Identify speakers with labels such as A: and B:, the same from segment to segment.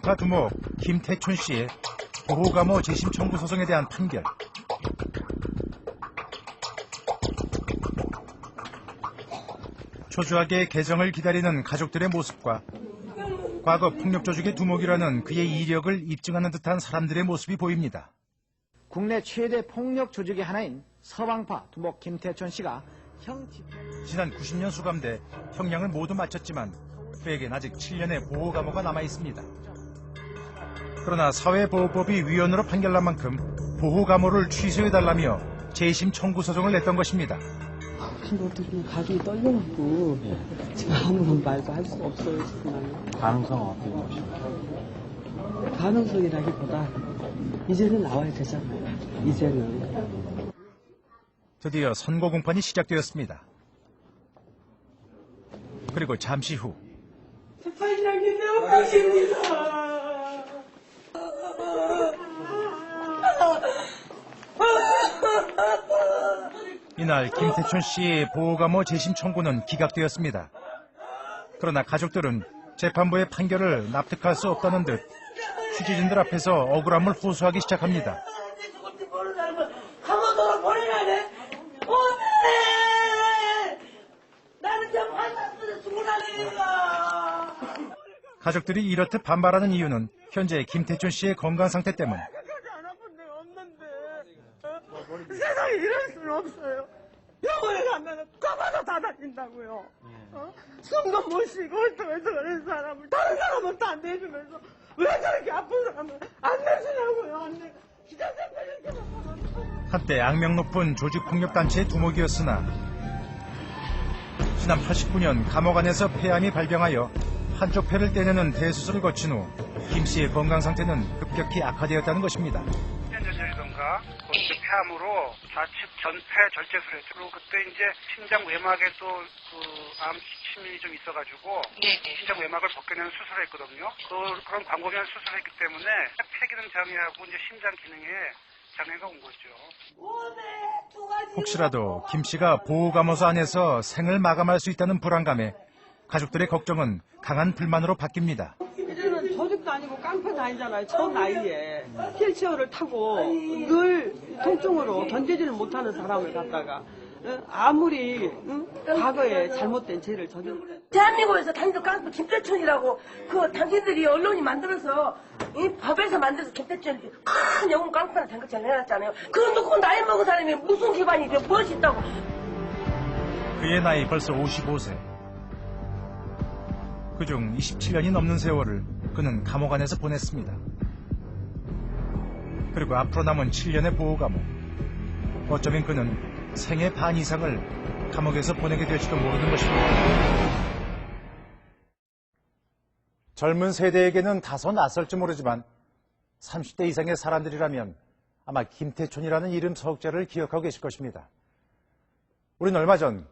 A: 사방파 두목 김태촌 씨의 보호감호 재심 청구 소송에 대한 판결. 초조하게 개정을 기다리는 가족들의 모습과 과거 폭력 조직의 두목이라는 그의 이력을 입증하는 듯한 사람들의 모습이 보입니다.
B: 국내 최대 폭력 조직의 하나인 서방파 두목 김태촌 씨가
A: 지난 90년 수감돼 형량을 모두 마쳤지만 그에겐 아직 7년의 보호감호가 남아있습니다. 그러나 사회보호법이 위헌으로 판결난 만큼 보호감호를 취소해달라며 재심 청구 소송을 냈던 것입니다.
C: 근데 어떻게 가슴이 떨려갖고 지금 아무런 말도 할 수가 없어요. 지금.
D: 가능성은 어떻게 보십니까?
C: 가능성이라기보다 이제는 나와야 되잖아요. 이제는.
A: 드디어 선고 공판이 시작되었습니다. 그리고 잠시 후
E: 재판장님 명령입니다.
A: 이날 김태촌 씨의 보호감호 재심 청구는 기각되었습니다. 그러나 가족들은 재판부의 판결을 납득할 수 없다는 듯 취재진들 앞에서 억울함을 호소하기 시작합니다.
E: 감옥으로 보내야 돼. 나는 저 판사한테 죽으라니까.
A: 가족들이 이렇듯 반발하는 이유는 현재 김태촌 씨의 건강 상태 때문.
E: 안 아픈 데가 없는데. 세상에 이럴 수는 없어요. 병원에 가면 까마도 다 다닌다고요. 숨도 못 쉬고 헐떡헐떡하는 사람을 다른 사람은 다 내주면서 왜 저렇게 아픈 사람을 안 내주냐고요. 안 내. 기자센터 이렇게 막.
A: 한때 악명 높은 조직폭력단체의 두목이었으나 지난 89년 감옥 안에서 폐암이 발병하여 한쪽 폐를 떼내는 대수술을 거친 후 김 씨의 건강 상태는 급격히 악화되었다는 것입니다.
F: 현저절이던가 폐암으로 좌측 전폐 절제술을 했죠. 그리고 그때 이제 심장 외막에도 암 침이 좀 있어가지고 심장 외막을 벗겨내는 수술을 했거든요. 그런 광범위한 수술을 했기 때문에 폐기능 장애하고 이제 심장 기능에 장애가 온 거죠.
A: 혹시라도 김 씨가 보호감호소 안에서 생을 마감할 수 있다는 불안감에 가족들의 걱정은 강한 불만으로 바뀝니다.
C: 이제는 조직도 아니고 깡패도 아니잖아요. 저 나이에 휠체어를 타고 늘 통증으로 견디지를 못하는 사람을 갖다가 아무리 과거에 잘못된 죄를 저질렀어요.
E: 대한민국에서 당신 깡패 김태촌이라고 그 당신들이 언론이 만들어서 이 법에서 만들어서 김태촌 큰 영웅 깡패를 된 것처럼 해놨잖아요. 그건 놓고 나이 먹은 사람이 무슨 기반이 무엇이 있다고.
A: 그의 나이 벌써 55세. 그중 27년이 넘는 세월을 그는 감옥 안에서 보냈습니다. 그리고 앞으로 남은 7년의 보호감호. 어쩌면 그는 생애 반 이상을 감옥에서 보내게 될지도 모르는 것입니다. 젊은 세대에게는 다소 낯설지 모르지만 30대 이상의 사람들이라면 아마 김태촌이라는 이름 서흑자를 기억하고 계실 것입니다. 우린 얼마 전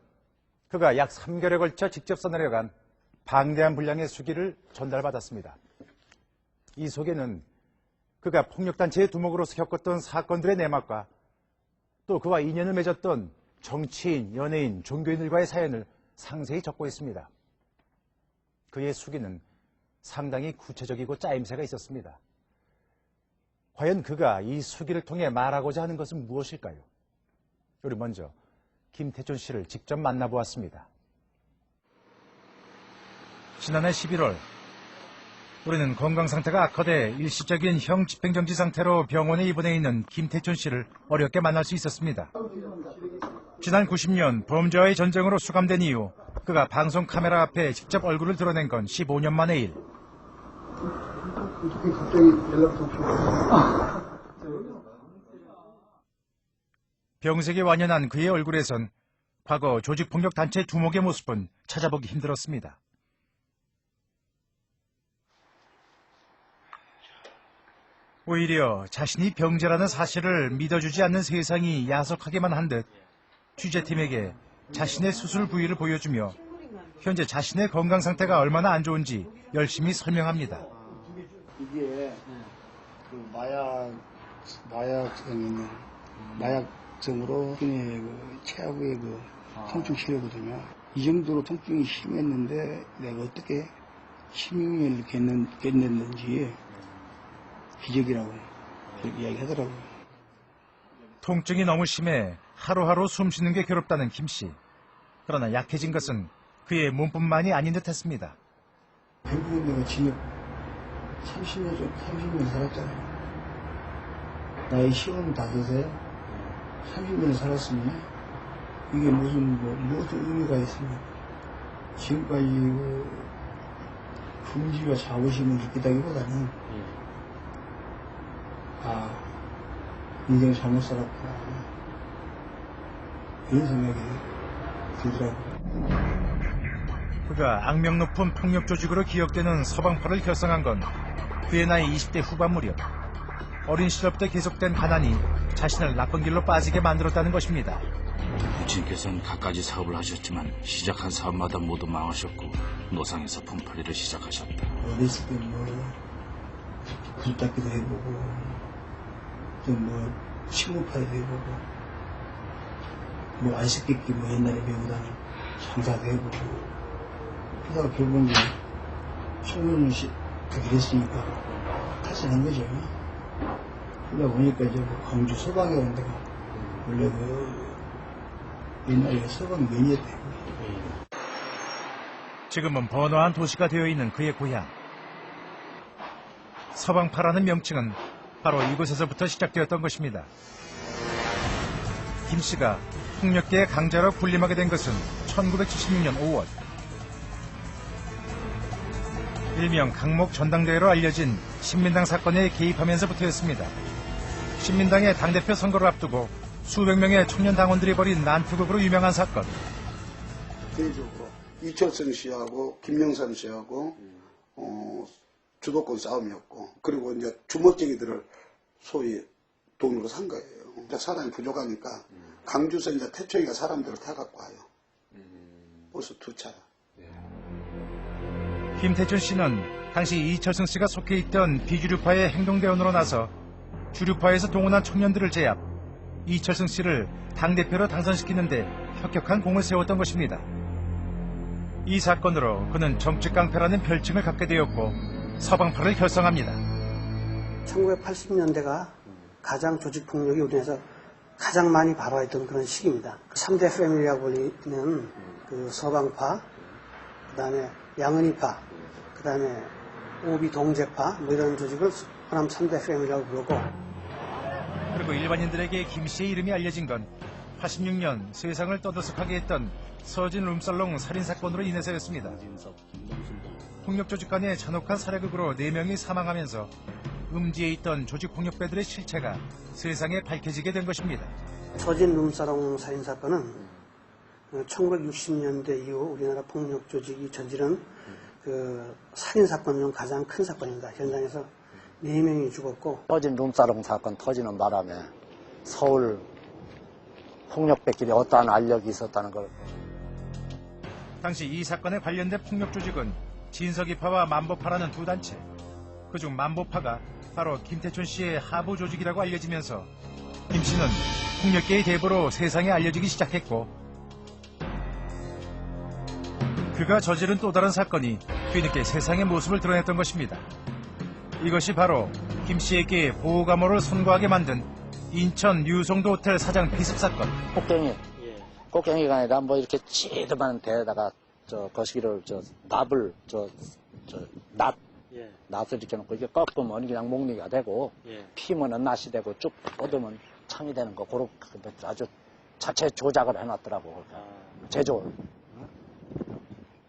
A: 그가 약 3개월에 걸쳐 직접 써내려간 방대한 분량의 수기를 전달받았습니다. 이 속에는 그가 폭력단체의 두목으로서 겪었던 사건들의 내막과 또 그와 인연을 맺었던 정치인, 연예인, 종교인들과의 사연을 상세히 적고 있습니다. 그의 수기는 상당히 구체적이고 짜임새가 있었습니다. 과연 그가 이 수기를 통해 말하고자 하는 것은 무엇일까요? 우리 먼저 김태촌 씨를 직접 만나보았습니다. 지난해 11월 우리는 건강 상태가 악화돼 일시적인 형 집행정지 상태로 병원에 입원해 있는 김태촌 씨를 어렵게 만날 수 있었습니다. 지난 90년 범죄와의 전쟁으로 수감된 이후 그가 방송 카메라 앞에 직접 얼굴을 드러낸 건 15년 만의 일.
G: 갑자기 연락도 없고.
A: 병색에 완연한 그의 얼굴에선 과거 조직폭력단체 두목의 모습은 찾아보기 힘들었습니다. 오히려 자신이 병자라는 사실을 믿어주지 않는 세상이 야속하게만 한 듯 취재팀에게 자신의 수술 부위를 보여주며 현재 자신의 건강 상태가 얼마나 안 좋은지 열심히 설명합니다.
G: 이게 그 마약증으로 그 최악의 그 통증 치료거든요. 이 정도로 통증이 심했는데 내가 어떻게 16년을 깼는지 기적이라고 그렇게 이야기하더라고요.
A: 통증이 너무 심해 하루하루 숨 쉬는 게 괴롭다는 김 씨. 그러나 약해진 것은 그의 몸뿐만이 아닌 듯했습니다.
G: 결국은 내가 징역 30년 살았잖아요. 나이 55에 30년을 살았으면 이게 무슨 의미가 있습니까? 지금까지 금지와 자부심을 느끼다기보다는 인생을 잘못 살았구나 이런 생각이 들더라고요.
A: 그가 악명 높은 폭력 조직으로 기억되는 서방파를 결성한 건 그의 나이 20대 후반 무렵. 어린 시절부터 계속된 가난이 자신을 나쁜 길로 빠지게 만들었다는 것입니다.
H: 부친께서는 갖가지 사업을 하셨지만 시작한 사업마다 모두 망하셨고 노상에서 품팔이를 시작하셨다.
G: 어렸을 때 굴 닦기도 해보고 좀 식무파이도 해보고 안식객기 옛날에 배우다는 장사도 해보고 그러다가 결국은 청년이 그렇게 됐으니까 탈선한 거죠. 그러다 보니까 이제 광주 서방이라는 데가 원래 옛날에 서방 면이었대요.
A: 지금은 번화한 도시가 되어 있는 그의 고향. 서방파라는 명칭은 바로 이곳에서부터 시작되었던 것입니다. 김 씨가 폭력계의 강자로 군림하게 된 것은 1976년 5월. 일명 강목 전당대회로 알려진 신민당 사건에 개입하면서부터였습니다. 신민당의 당대표 선거를 앞두고 수백 명의 청년 당원들이 벌인 난투극으로 유명한 사건.
I: 대외적으로 이철성 씨하고 김영삼 씨하고 주도권 싸움이었고, 그리고 이제 주먹쟁이들을 소위 돈으로 산 거예요. 이제 사람이 부족하니까 강주에서 이제 태초이가 사람들을 타갖고 와요. 벌써 2차.
A: 김태춘 씨는 당시 이철승 씨가 속해 있던 비주류파의 행동대원으로 나서 주류파에서 동원한 청년들을 제압, 이철승 씨를 당대표로 당선시키는데 혁혁한 공을 세웠던 것입니다. 이 사건으로 그는 정치깡패라는 별칭을 갖게 되었고 서방파를 결성합니다.
J: 1980년대가 가장 조직폭력이 우리나라에서 가장 많이 발화했던 그런 시기입니다. 3대 패밀리라고 불리는 그 서방파, 그 다음에 양은이파, 그 다음에 오비 동재파, 이런 조직을 호남 3대 패밀리라고 부르고,
A: 그리고 일반인들에게 김 씨의 이름이 알려진 건 86년 세상을 떠들썩하게 했던 서진 룸살롱 살인사건으로 인해서였습니다. 폭력조직 간의 잔혹한 살해극으로 4명이 사망하면서 음지에 있던 조직폭력배들의 실체가 세상에 밝혀지게 된 것입니다.
J: 서진 룸살롱 살인사건은 1960년대 이후 우리나라 폭력조직이 저지른 그 살인사건 중 가장 큰 사건입니다. 현장에서 4명이 죽었고,
K: 서진 룸사롱 사건 터지는 바람에 서울 폭력배끼리 어떠한 알력이 있었다는 걸.
A: 당시 이 사건에 관련된 폭력조직은 진석이파와 만보파라는 두 단체. 그중 만보파가 바로 김태춘 씨의 하부 조직이라고 알려지면서 김 씨는 폭력계의 대부로 세상에 알려지기 시작했고, 그가 저지른 또 다른 사건이 뒤늦게 세상의 모습을 드러냈던 것입니다. 이것이 바로 김 씨에게 보호감호를 선고하게 만든 인천 유성도 호텔 사장 비습 사건.
K: 꽃갱이가 아니라 이렇게 찌드만 데에다가 거시기를 낫을 이렇게 놓고 이게 꺾으면 그냥 목리가 되고, 피면은 낫이 되고, 쭉 뻗으면 창이 되는 거, 그렇게 아주 자체 조작을 해놨더라고. 제조를.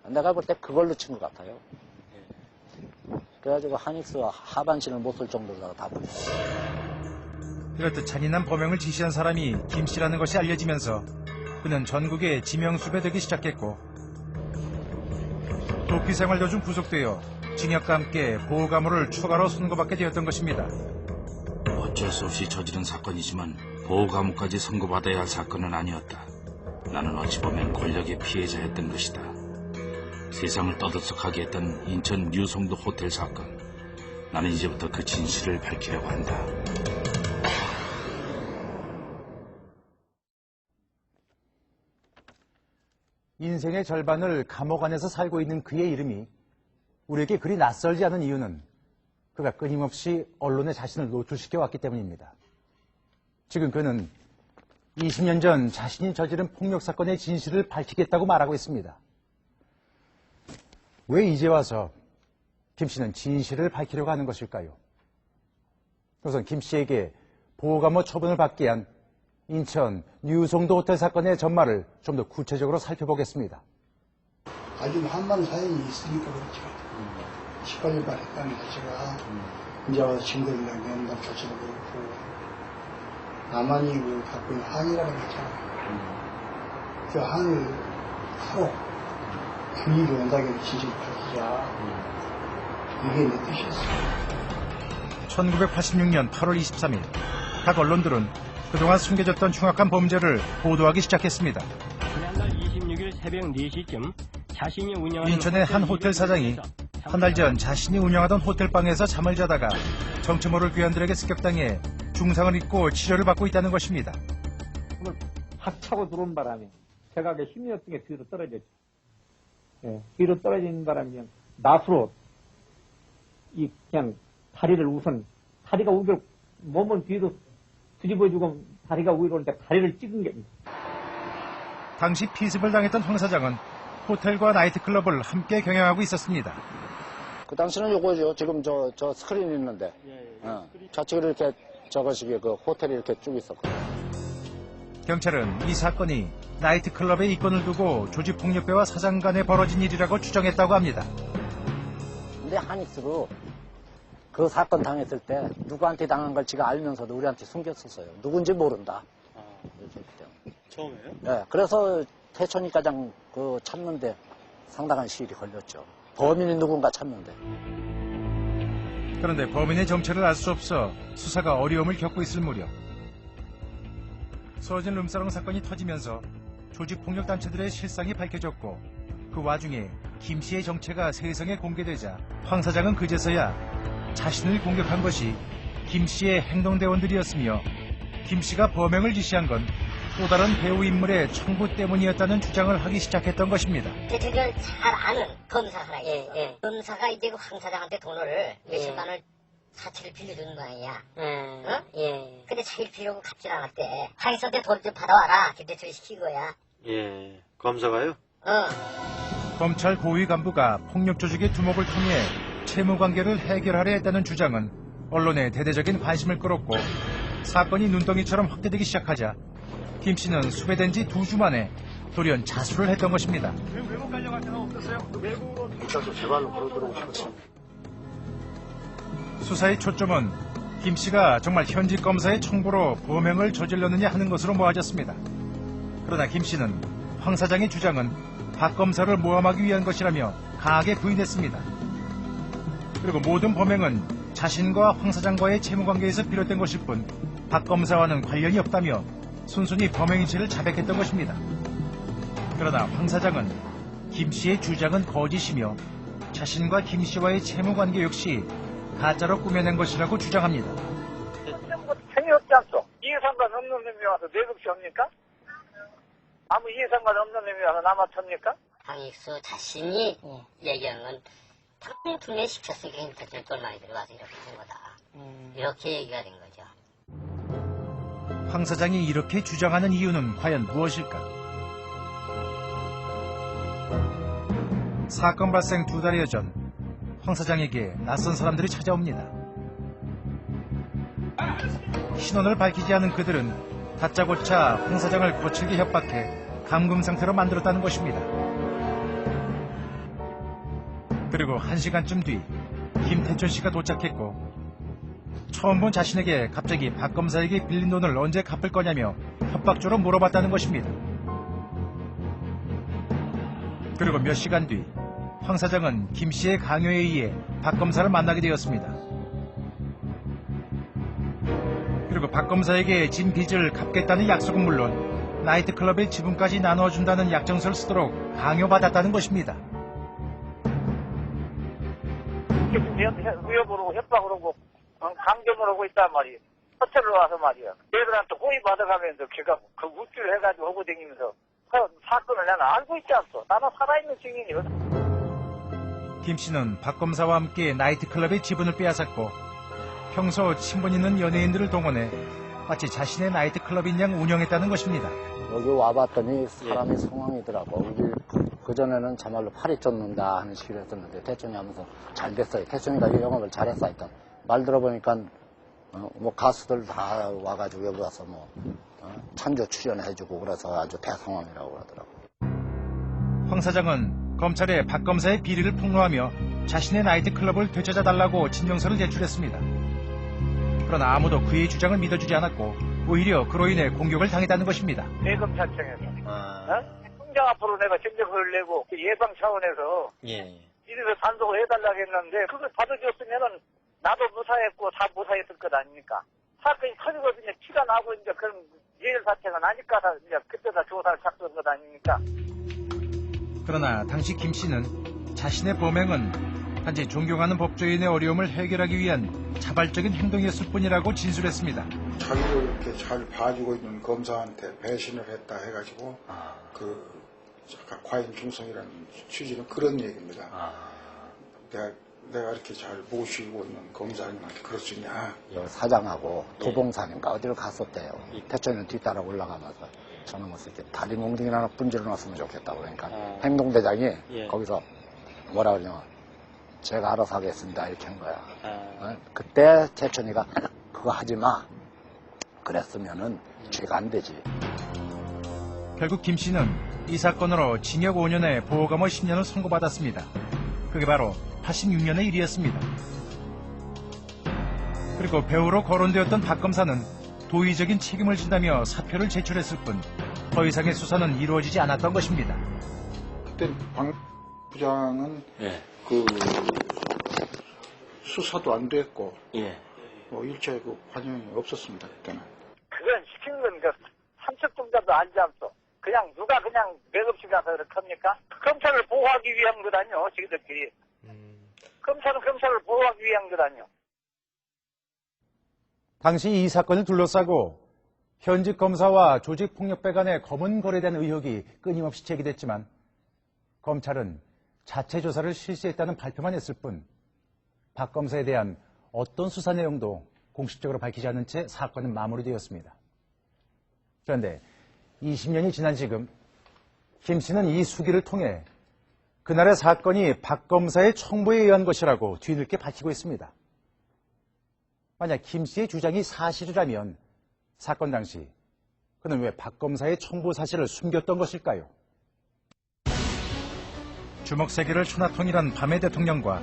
K: 내가 볼 때 그걸로 친 것 같아요. 그래가지고 하닉스와 하반신을 못 쓸 정도로 다 부르고.
A: 이렇듯 잔인한 범행을 지시한 사람이 김 씨라는 것이 알려지면서 그는 전국에 지명수배되기 시작했고, 도피 생활 도중 구속되어 징역과 함께 보호감호를 추가로 선고받게 되었던 것입니다.
H: 어쩔 수 없이 저지른 사건이지만 보호감호까지 선고받아야 할 사건은 아니었다. 나는 어찌 보면 권력의 피해자였던 것이다. 세상을 떠들썩하게 했던 인천 유성도 호텔 사건. 나는 이제부터 그 진실을 밝히려고 한다.
A: 인생의 절반을 감옥 안에서 살고 있는 그의 이름이 우리에게 그리 낯설지 않은 이유는 그가 끊임없이 언론에 자신을 노출시켜 왔기 때문입니다. 지금 그는 20년 전 자신이 저지른 폭력 사건의 진실을 밝히겠다고 말하고 있습니다. 왜 이제 와서 김 씨는 진실을 밝히려고 하는 것일까요? 우선 김 씨에게 보호감호 처분을 받게 한 인천 뉴송도 호텔 사건의 전말을 좀 더 구체적으로 살펴보겠습니다.
G: 아주 한방 사연이 있으니까 그렇죠. 18일 발했다는 자체가 이제 와서 증거인랑 면담 자체도 그렇고 나만이 그 갖고 있는 한이라는 게 있잖아요. 그 한을 하고 분위기 온다게 진실을 밝히자. 이게 내 뜻이었어요.
A: 1986년 8월 23일 각 언론들은 그동안 숨겨졌던 흉악한 범죄를 보도하기 시작했습니다.
L: 지난달 26일 새벽 4시쯤 자신이 운영하는
A: 인천의 한 호텔 사장이 한 달 전 자신이 운영하던 호텔방에서 잠을 자다가 정체 모를 귀환들에게 습격당해 중상을 입고 치료를 받고 있다는 것입니다.
M: 확 차고 들어온 바람에 제가 힘이 없던 게 뒤로 떨어졌죠. 예, 뒤로 떨어진 바람에 낫으로 그냥 다리를 우선 다리가 오히려 몸은 뒤로 뒤집어주고 다리가 오히려 오는데 다리를 찍은 게
A: 당시 피습을 당했던 황 사장은 호텔과 나이트클럽을 함께 경영하고 있었습니다.
K: 그 당시는 요거죠. 지금 저 스크린 있는데. 좌측으로 이렇게 저것이 그 호텔이 이렇게 쭉 있었거든요.
A: 경찰은 이 사건이 나이트클럽의 이권을 두고 조직폭력배와 사장 간에 벌어진 일이라고 추정했다고 합니다.
K: 근데 한익수로 그 사건 당했을 때 누구한테 당한 걸 지가 알면서도 우리한테 숨겼었어요. 누군지 모른다.
D: 처음에요?
K: 네, 그래서 태천이 가장 그 찾는데 상당한 시일이 걸렸죠. 범인이 누군가 찾는데.
A: 그런데 범인의 정체를 알 수 없어 수사가 어려움을 겪고 있을 무렵 서진 룸사롱 사건이 터지면서 조직폭력단체들의 실상이 밝혀졌고 그 와중에 김 씨의 정체가 세상에 공개되자 황 사장은 그제서야 자신을 공격한 것이 김 씨의 행동대원들이었으며 김 씨가 범행을 지시한 건 또 다른 배우 인물의 청부 때문이었다는 주장을 하기 시작했던 것입니다.
N: 대체적으로 잘 아는 검사 하나 있어. 검사가 이제 그 황 사장한테 돈을 몇십만을 사치를 빌려주는 모양이야. 어? 근데 자기를 빌려고 갚질 않았대. 황희선한테 돈 좀 받아와라. 그때 저기 시킨 거야.
D: 예. 검사가요?
A: 검찰 고위 간부가 폭력 조직의 두목을 통해 채무 관계를 해결하려 했다는 주장은 언론의 대대적인 관심을 끌었고 사건이 눈덩이처럼 확대되기 시작하자 김 씨는 수배된 지 2주 만에 돌연 자수를 했던 것입니다.
O: 외국 가려고 할 생각 없었어요? 외국으로
D: 경찰서 제발로 걸어 들어오고 싶었습니다.
A: 수사의 초점은 김 씨가 정말 현직 검사의 청부로 범행을 저질렀느냐 하는 것으로 모아졌습니다. 그러나 김 씨는 황 사장의 주장은 박 검사를 모함하기 위한 것이라며 강하게 부인했습니다. 그리고 모든 범행은 자신과 황 사장과의 채무관계에서 비롯된 것일 뿐 박 검사와는 관련이 없다며 순순히 범행인체를 자백했던 것입니다. 그러나 황 사장은 김 씨의 주장은 거짓이며 자신과 김 씨와의 채무관계 역시 가짜로 꾸며낸 것이라고 주장합니다.
P: 재미없지 않소? 이해상관 없는 놈이 와서 내극시 합니까? 아무 이해상관 없는 놈이 와서 남아 탑니까?
N: 황익수 자신이 얘기한 건 당연히 분해시켰으니까 힘들었더니 똘마니 들어가서 이렇게 된 거다. 이렇게 얘기가 된 거죠.
A: 황 사장이 이렇게 주장하는 이유는 과연 무엇일까? 사건 발생 2달여 전 황 사장에게 낯선 사람들이 찾아옵니다. 신원을 밝히지 않은 그들은 다짜고짜 황 사장을 거칠게 협박해 감금 상태로 만들었다는 것입니다. 그리고 1시간쯤 뒤 김태천 씨가 도착했고 처음 본 자신에게 갑자기 박 검사에게 빌린 돈을 언제 갚을 거냐며 협박조로 물어봤다는 것입니다. 그리고 몇 시간 뒤 황 사장은 김 씨의 강요에 의해 박 검사를 만나게 되었습니다. 그리고 박 검사에게 진 빚을 갚겠다는 약속은 물론 나이트클럽의 지분까지 나눠준다는 약정서를 쓰도록 강요받았다는 것입니다.
P: 위협으로 협박을 하고 강점을 하고 있단 말이에요. 호텔로 와서 말이야. 얘들한테 호의 받아가면서 걔가 그 우쭐을 해가지고 하고 다니면서 사건을 나는 알고 있지 않소. 나는 살아있는 증인이거든.
A: 김 씨는 박 검사와 함께 나이트클럽의 지분을 빼앗았고 평소 친분 있는 연예인들을 동원해 마치 자신의 나이트클럽인 양 운영했다는 것입니다.
K: 여기 와봤더니 사람이 성황이더라고. 그전에는 정말로 팔이 쫓는다 하는 식으로 했었는데 대천이 하면서 잘 됐어요. 대천이가 이 영업을 잘했어. 일단 말 들어보니까 뭐 가수들 다 와가지고 여기 와서 뭐 찬조 출연해주고 그래서 아주 대성황이라고 그러더라고.
A: 황 사장은 검찰에 박 검사의 비리를 폭로하며 자신의 나이트클럽을 되찾아달라고 진정서를 제출했습니다. 그러나 아무도 그의 주장을 믿어주지 않았고 오히려 그로 인해 공격을 당했다는 것입니다.
P: 대검찰청에서 통장 앞으로 내가 진정서를 내고 예방 차원에서 이래서 단속을 해달라고 했는데 그걸 받아줬으면은 나도 무사했고 다 무사했을 것 아닙니까? 사건이 커지거든요. 피가 나고 이제 그런 예열 사태가 나니까 이제 그때다 조사를 작성한 것 아닙니까?
A: 그러나 당시 김 씨는 자신의 범행은 단지 존경하는 법조인의 어려움을 해결하기 위한 자발적인 행동이었을 뿐이라고 진술했습니다.
G: 자기를 이렇게 잘 봐주고 있는 검사한테 배신을 했다 해가지고 그 약간 과잉 중성이라는 취지는 그런 얘기입니다. 내가 이렇게 잘 모시고 있는 검사님한테 그럴 수 있냐.
K: 사장하고 도봉산인가 어디를 갔었대요. 태천이는 뒤따라 올라가면서 저는 뭐 이렇게 다리 몽둥이나 하나 분질러 놨으면 좋겠다고 그러니까 행동대장이 거기서 뭐라 그러냐. 제가 알아서 하겠습니다. 이렇게 한 거야. 그때 태천이가 그거 하지 마. 그랬으면은 죄가 안 되지.
A: 결국 김 씨는 이 사건으로 징역 5년에 보호감호 10년을 선고받았습니다. 그게 바로 86년의 일이었습니다. 그리고 배우로 거론되었던 박 검사는 도의적인 책임을 진다며 사표를 제출했을 뿐 더 이상의 수사는 이루어지지 않았던 것입니다.
G: 그때 박 부장은 그 수사도 안 됐고 뭐 일체 그 관여이 없었습니다. 그때는.
P: 그건 시킨 건 그 삼척동자도 알지 않소. 그냥 누가 그냥 맥없이 가서 그렇게 합니까? 검찰을 보호하기 위한 것 아니오, 지들끼리. 검찰은 검찰을 보호하기 위한 것 아니오.
A: 당시 이 사건을 둘러싸고 현직 검사와 조직폭력배 간의 검은 거래에 대한 의혹이 끊임없이 제기됐지만 검찰은 자체 조사를 실시했다는 발표만 했을 뿐 박 검사에 대한 어떤 수사 내용도 공식적으로 밝히지 않은 채 사건은 마무리되었습니다. 그런데 20년이 지난 지금 김 씨는 이 수기를 통해 그날의 사건이 박 검사의 청부에 의한 것이라고 뒤늦게 밝히고 있습니다. 만약 김 씨의 주장이 사실이라면 사건 당시 그는 왜 박 검사의 청부 사실을 숨겼던 것일까요? 주먹 세계를 천하통일한 밤의 대통령과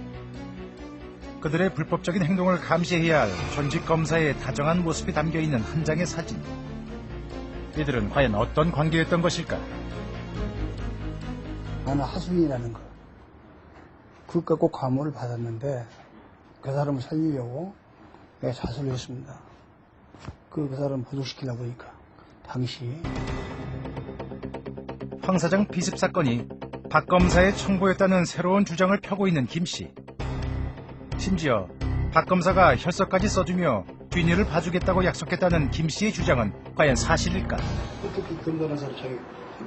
A: 그들의 불법적인 행동을 감시해야 할 전직 검사의 다정한 모습이 담겨있는 한 장의 사진. 이들은 과연 어떤 관계였던 것일까?
G: 나는 하순이라는 거. 그것 갖고 감호를 받았는데 그 사람을 살리려고 내가 자수를 했습니다. 그 사람을 부족시키려고 보니까 당시
A: 황 사장 비습 사건이 박 검사의 청부였다는 새로운 주장을 펴고 있는 김 씨. 심지어 박 검사가 혈서까지 써주며 뒷일을 봐주겠다고 약속했다는 김 씨의 주장은 과연 사실일까?
G: 어떻게 돈 변호사를 자기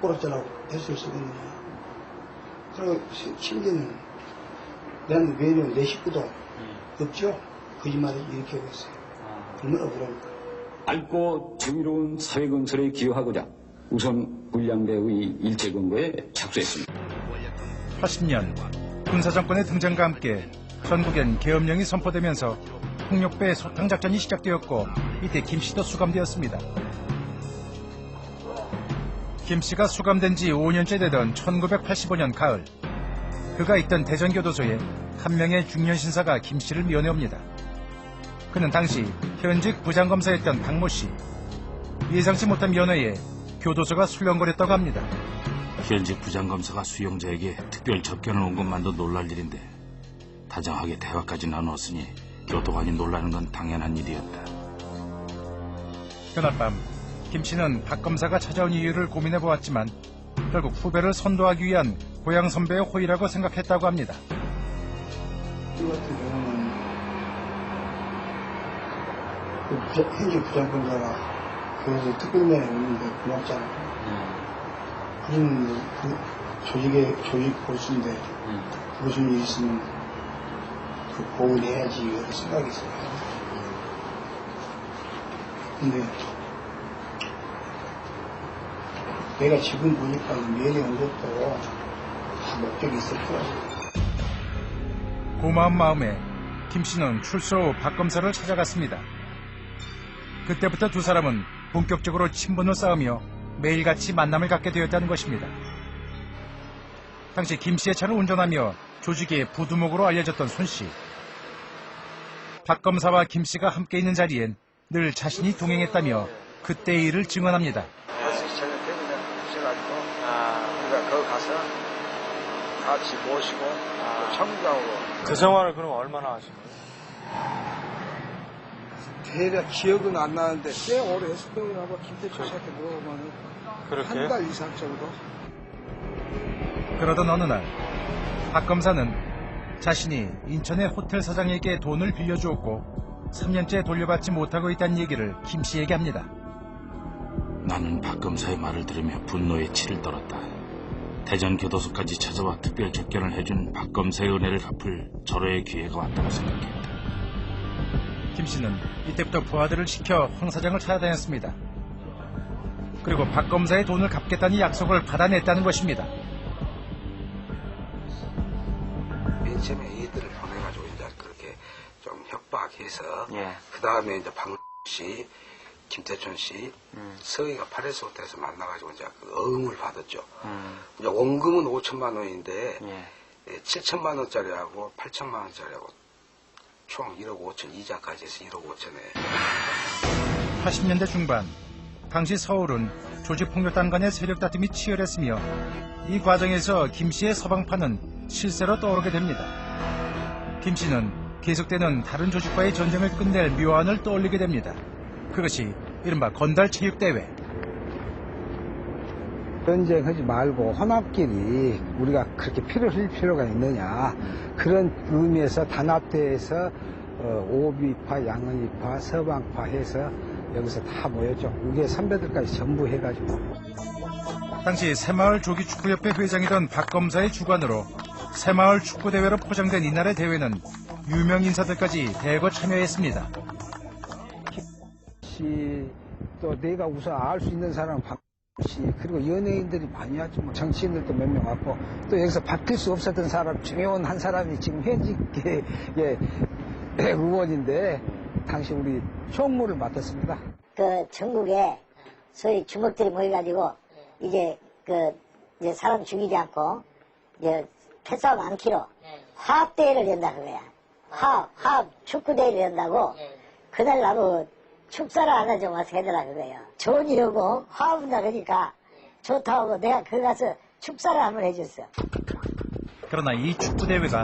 G: 꼬락자라고 할 수 있었느냐. 그리고 심지어는 나는 외에는 내 식구도 없죠. 거짓말을 이렇게 하고 있어요. 얼마나 억울합니까?
Q: 밝고 정의로운 사회건설에 기여하고자 우선 불량배의 일제 근거에 착수했습니다.
A: 80년 군사정권의 등장과 함께 전국엔 계엄령이 선포되면서 폭력배 소탕작전이 시작되었고 이때 김 씨도 수감되었습니다. 김 씨가 수감된 지 5년째 되던 1985년 가을 그가 있던 대전교도소에 한 명의 중년 신사가 김 씨를 면회옵니다. 그는 당시 현직 부장검사였던 박모 씨. 예상치 못한 면회에 교도소가 술렁거렸다고 합니다.
H: 현직 부장검사가 수용자에게 특별 접견을 온 것만도 놀랄 일인데 다정하게 대화까지 나눴으니 교도관이 놀라는 건 당연한 일이었다.
A: 그날 밤 김 씨는 박 검사가 찾아온 이유를 고민해보았지만 결국 후배를 선도하기 위한 고향 선배의 호의라고 생각했다고 합니다.
G: 이 같은 경우는 그 현직 부장검사가 그래서 특별면에 오는데 고맙잖아요. 그런
I: 조직 보수인데 무슨 일 있으면 그 보호를 해야지 이런 생각이 있어요. 근데 내가 지금 보니까 내려온 것도 다 목적이 있을 거야.
A: 고마운 마음에 김 씨는 출소 후 박 검사를 찾아갔습니다. 그때부터 두 사람은 본격적으로 친분을 쌓으며 매일같이 만남을 갖게 되었다는 것입니다. 당시 김 씨의 차를 운전하며 조직의 부두목으로 알려졌던 손 씨. 박 검사와 김 씨가 함께 있는 자리엔 늘 자신이 동행했다며 그때의 일을 증언합니다.
R: 6시 저녁 되면 오셔가지고 우리가 거기 가서 같이 모시고 또 청구하고.
O: 그 생활을 그럼 얼마나 하신 거예요?
R: 대략 기억은 안 나는데 꽤 오래 했을 거예요. 아마 김태철 씨한테 물어보면 한 달 이상 정도.
A: 그러던 어느 날 박 검사는 자신이 인천의 호텔 사장에게 돈을 빌려주었고 3년째 돌려받지 못하고 있다는 얘기를 김 씨에게 합니다.
H: 나는 박 검사의 말을 들으며 분노에 치를 떨었다. 대전 교도소까지 찾아와 특별 접견을 해준 박 검사의 은혜를 갚을 절호의 기회가 왔다고 생각했다.
A: 김 씨는 이때부터 부하들을 시켜 황 사장을 찾아다녔습니다. 그리고 박 검사의 돈을 갚겠다는 약속을 받아냈다는 것입니다.
S: 맨 처음에 얘들을 보내가지고 이제 그렇게 좀 협박해서 그 다음에 이제 박 씨, 김태촌 씨, 서희가 파레스 호텔에서 만나가지고 이제 그 어음을 받았죠. 이제 원금은 5천만 원인데 7천만 원짜리하고 8천만 원짜리하고 총 1억 5천 이자까지 해서 1억 5천에.
A: 80년대 중반 당시 서울은 조직폭력단 간의 세력 다툼이 치열했으며 이 과정에서 김 씨의 서방파는 실세로 떠오르게 됩니다. 김 씨는 계속되는 다른 조직과의 전쟁을 끝낼 묘안을 떠올리게 됩니다. 그것이 이른바 건달체육대회.
R: 전쟁하지 말고 혼합끼리 우리가 그렇게 피를 흘릴 필요가 있느냐, 그런 의미에서 단합대에서 오비파, 양은이파, 서방파 해서 여기서 다 모였죠. 우리의 선배들까지 전부 해가지고.
A: 당시 새마을 조기축구협회 회장이던 박 검사의 주관으로 새마을 축구대회로 포장된 이날의 대회는 유명 인사들까지 대거 참여했습니다.
R: 또 내가 우선 알 수 있는 사람은 박 씨, 그리고 연예인들이 많이 왔죠. 뭐 정치인들도 몇 명 왔고, 또 여기서 바뀔 수 없었던 사람, 중요한 한 사람이 지금 현직 의원인데 당시 우리 총무를 맡았습니다.
N: 그 전국에 소위 주먹들이 모여가지고 이제 이제 사람 죽이지 않고 이제 패싸움 않기로 화합대회를 연다 그거야. 화합 축구대회를 연다고 그날 나도 축사를 하나 좀 와서 해달라 그거예요. 좋은 일이고 화합한다 그러니까 좋다고 내가 거기 가서 축사를 한번 해줬어.
A: 그러나 이 축구대회가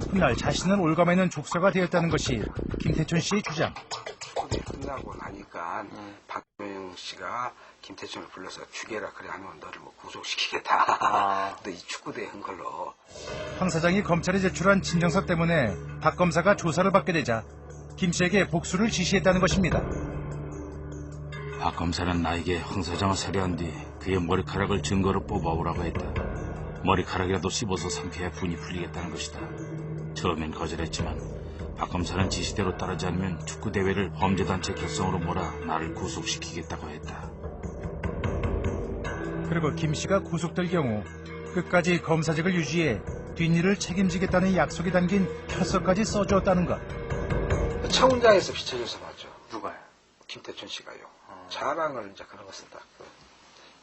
A: 훗날 자신을 올가매는 족쇄가 되었다는 것이 김태촌 씨의 주장.
S: 끝나고 나니까 박명영 씨가 김태촌을 불러서 죽여라, 그래 안 하면 너를 뭐 구속시키겠다. 너 이 축구대회 한 걸로.
A: 황 사장이 검찰에 제출한 진정서 때문에 박 검사가 조사를 받게 되자 김 씨에게 복수를 지시했다는 것입니다.
H: 박 검사는 나에게 황 사장을 살해한 뒤 그의 머리카락을 증거로 뽑아오라고 했다. 머리카락이라도 씹어서 삼켜야 분이 풀리겠다는 것이다. 처음엔 거절했지만 박 검사는 지시대로 따르지 않으면 축구대회를 범죄단체 결성으로 몰아 나를 구속시키겠다고 했다.
A: 그리고 김 씨가 구속될 경우 끝까지 검사직을 유지해 뒷일을 책임지겠다는 약속이 담긴 혈서까지 써주었다는 것.
S: 청운장에서 비춰줘서 맞죠.
O: 누가요?
S: 김태춘 씨가요. 자랑을 이제 그런 거 쓴다.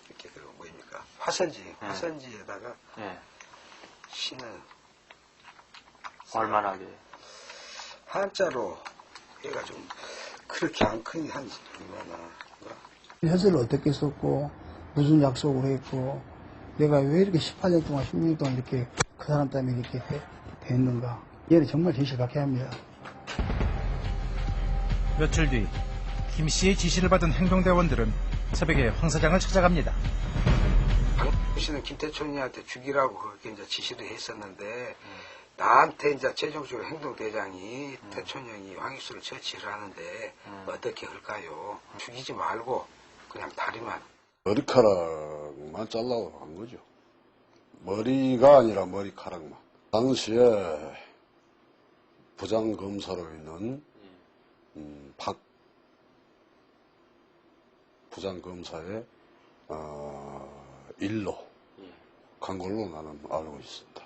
S: 이렇게 그 뭐입니까? 화선지에다가 신을
O: 얼마나 하게?
S: 한자로 해가지고 그렇게 안 크니 한 얼마나.
I: 혈서를 어떻게 썼고 무슨 약속을 했고 내가 왜 이렇게 18년 동안 16년 동안 이렇게 그 사람 때문에 이렇게 됐는가. 얘는 정말 진실받게 합니다.
A: 며칠 뒤 김 씨의 지시를 받은 행동대원들은 새벽에 황 사장을 찾아갑니다.
S: 박 씨는 김태촌이한테 죽이라고 그렇게 이제 지시를 했었는데 나한테 이제 최종적으로 행동대장이 태촌 형이 황익수를 처치를 하는데 어떻게 할까요? 죽이지 말고 그냥 다리만.
T: 머리카락만 잘라고 한 거죠. 머리가 아니라 머리카락만. 당시에 부장검사로 있는 박 부장검사의 일로 간 걸로 나는 알고 있습니다.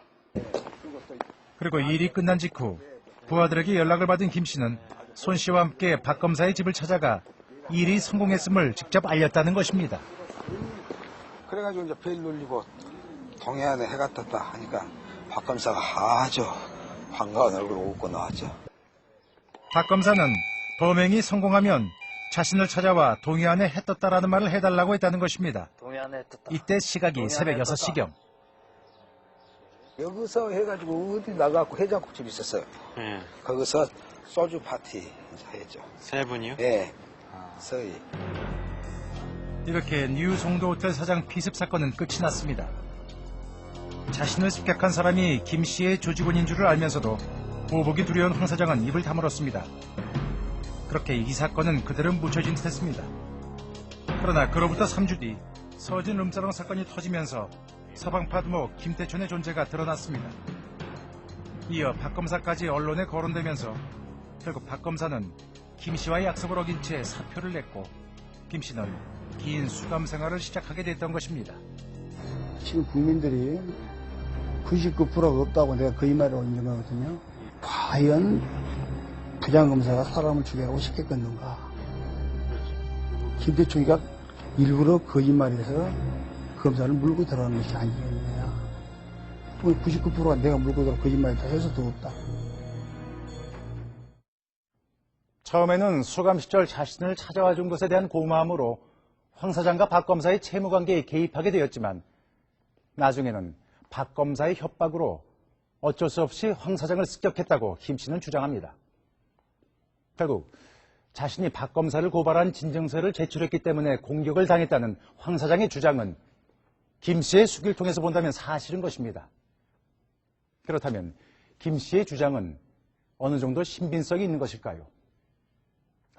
A: 그리고 일이 끝난 직후 부하들에게 연락을 받은 김 씨는 손 씨와 함께 박 검사의 집을 찾아가 일이 성공했음을 직접 알렸다는 것입니다.
R: 그래가지고 이제 벨 눌리고 동해안에 해가 떴다 하니까 박 검사가 아주 반가운 얼굴로 웃고 나왔죠.
A: 박 검사는 범행이 성공하면 자신을 찾아와 동해안에 해 떴다라는 말을 해달라고 했다는 것입니다. 이때 시각이 새벽 6시경.
R: 여기서 해가지고 어디 나가고 해장국집이 있었어요. 거기서 소주 파티 했죠.
O: 세 분이요?
R: 네. 서희.
A: 이렇게 뉴 송도 호텔 사장 피습 사건은 끝이 났습니다. 자신을 습격한 사람이 김 씨의 조직원인 줄을 알면서도 보복이 두려운 황 사장은 입을 다물었습니다. 그렇게 이 사건은 그대로 묻혀진 듯했습니다. 그러나 그로부터 3주 뒤 서진 룸사롱 사건이 터지면서 서방파 두목 김태촌의 존재가 드러났습니다. 이어 박 검사까지 언론에 거론되면서 결국 박 검사는 김 씨와의 약속을 어긴 채 사표를 냈고 김 씨는 긴 수감 생활을 시작하게 됐던 것입니다.
I: 지금 국민들이 99%가 없다고 내가 거짓말을 올린 거거든요. 과연 부장검사가 사람을 죽여하고 싶겠겠는가. 김대총이가 일부러 거짓말해서 검사를 물고 들어가는 것이 아니겠느냐. 99%가 내가 물고 들어 거짓말이다 해서 더 없다.
A: 처음에는 수감 시절 자신을 찾아와 준 것에 대한 고마움으로 황 사장과 박 검사의 채무관계에 개입하게 되었지만 나중에는 박 검사의 협박으로 어쩔 수 없이 황 사장을 습격했다고 김 씨는 주장합니다. 결국 자신이 박 검사를 고발한 진정서를 제출했기 때문에 공격을 당했다는 황 사장의 주장은 김 씨의 수기를 통해서 본다면 사실인 것입니다. 그렇다면 김 씨의 주장은 어느 정도 신빙성이 있는 것일까요?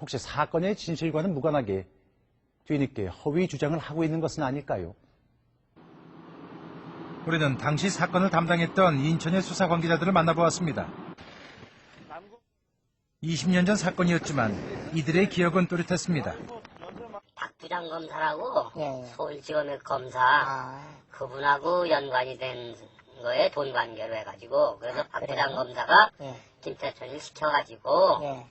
A: 혹시 사건의 진실과는 무관하게 뒤늦게 허위 주장을 하고 있는 것은 아닐까요? 우리는 당시 사건을 담당했던 인천의 수사 관계자들을 만나보았습니다. 20년 전 사건이었지만 이들의 기억은 또렷했습니다.
N: 박 부장검사라고 서울지검의 검사 그분하고 연관이 된 거에 돈 관계로 해가지고 그래서 박 부장검사가 김태천을 시켜가지고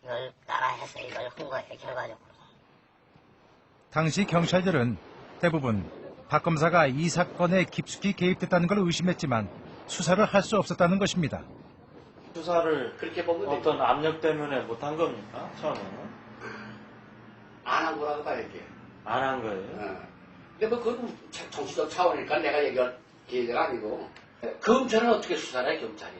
N: 이걸 따라해서 이걸 한 거예요, 결과적으로.
A: 당시 경찰들은 대부분 박 검사가 이 사건에 깊숙이 개입됐다는 걸 의심했지만 수사를 할 수 없었다는 것입니다.
O: 수사를 그렇게 보면 어떤 압력 때문에 못한 겁니까? 처음에는?
U: 안 한 거라고 봐야지.
O: 안 한 거예요?
U: 근데 뭐 그건 정치적 차원이니까 내가 얘기할 기회가 아니고. 검찰은 어떻게 수사를 해, 경찰이?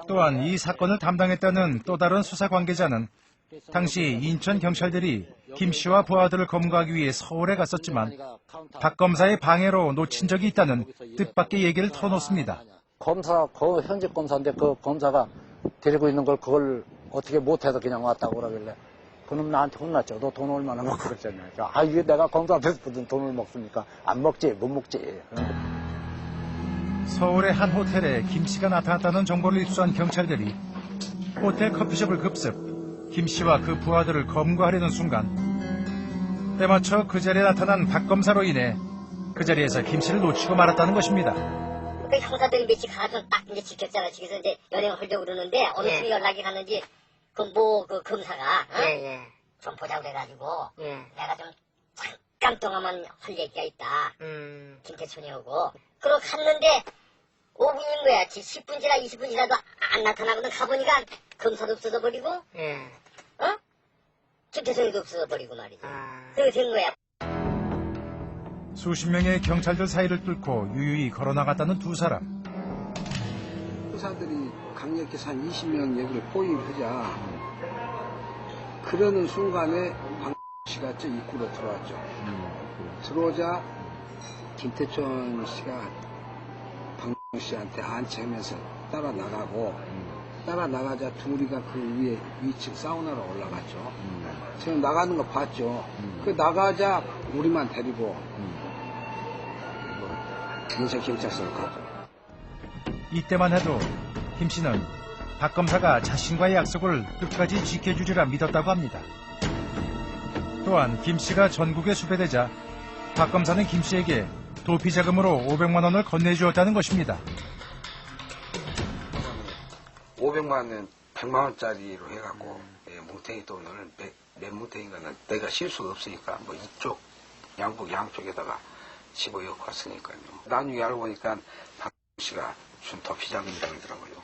A: 또한 이 사건을 담당했다는 또 다른 수사 관계자는 당시 인천 경찰들이 김 씨와 부하들을 검거하기 위해 서울에 갔었지만 박 검사의 방해로 놓친 적이 있다는 뜻밖의 얘기를 털어놓습니다.
K: 검사, 현직 검사인데 그 검사가 데리고 있는 걸 그걸 어떻게 못해서 그냥 왔다고 그러길래 그놈 나한테 혼났죠. 너 돈 얼마나 먹고 그랬잖아요. 아, 이게 내가 검사 돼서 무슨 돈을 먹습니까? 안 먹지, 못 먹지.
A: 서울의 한 호텔에 김 씨가 나타났다는 정보를 입수한 경찰들이 호텔 커피숍을 급습 김 씨와 그 부하들을 검거하려는 순간 때마쳐 그 자리에 나타난 박 검사로 인해 그 자리에서 김 씨를 놓치고 말았다는 것입니다.
N: 그 형사들이 며칠 가서 딱 이제 지켰잖아. 지켜서 이제 연행을 하려고 그러는데 어느 순간 연락이 갔는지 그 검사가 좀 보자고 그래가지고 내가 좀 잠깐 동안만 할 얘기가 있다. 김태천이 오고 그러고 갔는데 5분인 거야. 10분 지나 20분 지나도 안 나타나거든. 가보니까 검사도 없어져 버리고 김태천이도 없어져 버리고 말이지. 그렇게 된 거야.
A: 수십 명의 경찰들 사이를 뚫고 유유히 걸어나갔다는 두 사람.
R: 수사들이 강력해서 한 20명 여기를 포위를 하자. 그러는 순간에 박 씨가 입구로 들어왔죠. 들어오자 김태천 씨가 박 씨한테 안채하면서 따라 나가자 둘이가 그 위에 2층 사우나로 올라갔죠. 제가 나가는 거 봤죠. 그 나가자 우리만 데리고
S: 평생 경찰서를 가고.
A: 이때만 해도 김 씨는 박 검사가 자신과의 약속을 끝까지 지켜주리라 믿었다고 합니다. 또한 김 씨가 전국에 수배되자 박 검사는 김 씨에게 도피 자금으로 500만 원을 건네주었다는 것입니다.
S: 500만 원, 100만 원짜리로 해갖고 뭉탱이 돈을 몇 뭉탱이가는 내가 쉴 수가 없으니까 뭐 이쪽 양복 양쪽에다가 집어넣고 왔으니까요. 나중에 알고 보니까 박 씨가 준 도피 자금이라고 그러더라고요.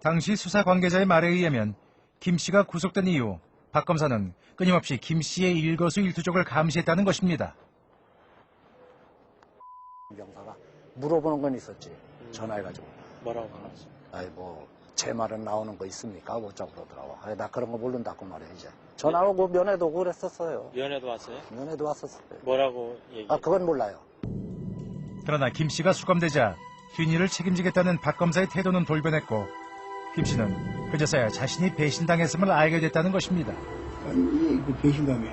A: 당시 수사 관계자의 말에 의하면 김 씨가 구속된 이후 박 검사는 끊임없이 김 씨의 일거수일투족을 감시했다는 것입니다.
K: 병사가 물어보는 건 있었지. 전화해가지고.
O: 뭐라고 하지?
K: 아이 제 말은 나오는 거 있습니까? 어쩌고 그러더라고. 아이, 나 그런 거 모른다고 말해 이제. 전화 오고 면회도 오고 그랬었어요.
O: 면회도 왔어요?
K: 면회도 왔었어요.
O: 뭐라고 얘기?
K: 아 그건 몰라요.
A: 그러나 김 씨가 수감되자 뒷일을 책임지겠다는 박 검사의 태도는 돌변했고 김 씨는 그제서야 자신이 배신당했음을 알게 됐다는 것입니다.
I: 아니 그 배신감에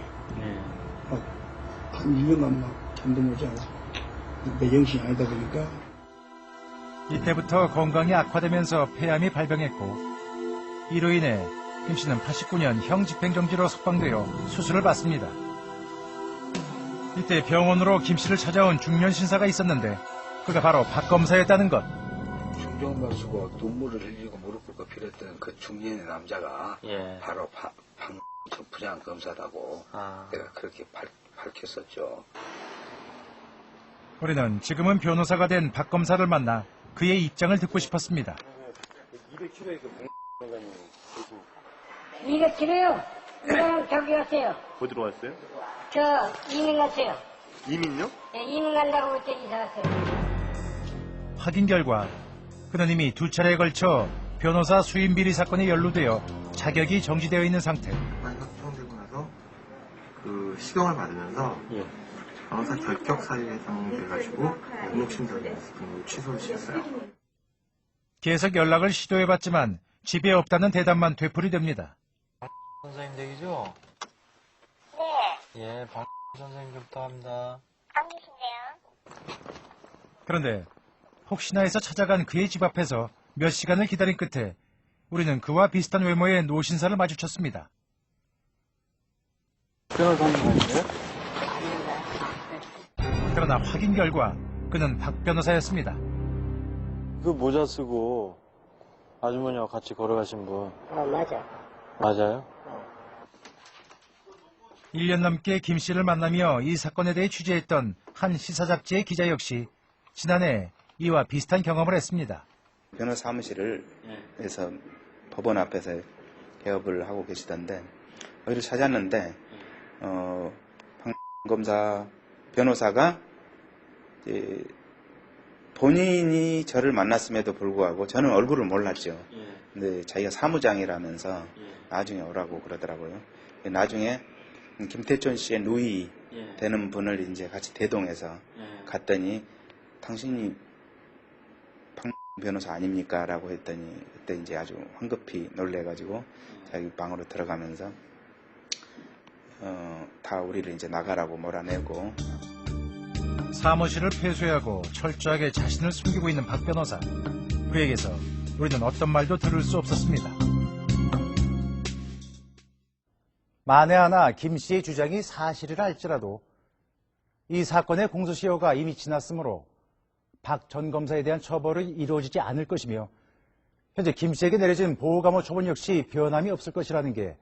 I: 한 2년간 막 잠도 못 자고 내 정신이 아니다 보니까
A: 이때부터 건강이 악화되면서 폐암이 발병했고 이로 인해 김 씨는 89년 형 집행정지로 석방되어 수술을 받습니다. 이때 병원으로 김 씨를 찾아온 중년 신사가 있었는데 그가 바로 박 검사였다는 것.
S: 중정만 쓰고 눈물을 흘리고 무릎 꿇고 빌었던 그 중년의 남자가 바로 박 부장 검사라고 내가 그렇게 밝혔었죠.
A: 우리는 지금은 변호사가 된 박 검사를 만나 그의 입장을 듣고 싶었습니다.
B: 200kg의 그 건강님
V: 200kg요? 이거는 저기 왔어요.
B: 어디로 왔어요?
V: 저 이민 갔어요.
B: 이민요?
V: 네, 이민 간다고 그때 이사 왔어요.
A: 확인 결과 그는 이미 2차례에 걸쳐 변호사 수임 비리 사건에 연루되어 자격이 정지되어 있는 상태.
W: 만사 수정되고 나서 그 시경을 받으면서 변호사 결격 사유에 해당돼가지고 등록신청을 취소를 시켰어요.
A: 계속 연락을 시도해봤지만 집에 없다는 대답만 되풀이됩니다.
O: 선생님 댁이죠? 네. 예, 박 선생님부터 합니다.
V: 안 계신데요?
A: 그런데 혹시나 해서 찾아간 그의 집 앞에서 몇 시간을 기다린 끝에 우리는 그와 비슷한 외모의 노신사를 마주쳤습니다.
O: 변호사님 아니세요?
A: 그러나 확인 결과 그는 박 변호사였습니다.
O: 그 모자 쓰고 아주머니와 같이 걸어가신 분.
V: 맞아.
O: 맞아요?
A: 1년 넘게 김 씨를 만나며 이 사건에 대해 취재했던 한 시사 잡지의 기자 역시 지난해 이와 비슷한 경험을 했습니다.
X: 변호사 사무실을 해서 법원 앞에서 개업을 하고 계시던데 거기를 찾았는데 박 검사 변호사가 이제 본인이 저를 만났음에도 불구하고 저는 얼굴을 몰랐죠. 근데 자기가 사무장이라면서 나중에 오라고 그러더라고요. 나중에 김태촌 씨의 누이 되는 분을 이제 같이 대동해서 갔더니 당신이 박 변호사 아닙니까? 라고 했더니 그때 이제 아주 황급히 놀래가지고 자기 방으로 들어가면서 다 우리를 이제 나가라고 몰아내고
A: 사무실을 폐쇄하고 철저하게 자신을 숨기고 있는 박 변호사. 그에게서 우리는 어떤 말도 들을 수 없었습니다. 만에 하나 김 씨의 주장이 사실이라 할지라도 이 사건의 공소시효가 이미 지났으므로 박 전 검사에 대한 처벌이 이루어지지 않을 것이며 현재 김 씨에게 내려진 보호감호 처분 역시 변함이 없을 것이라는 게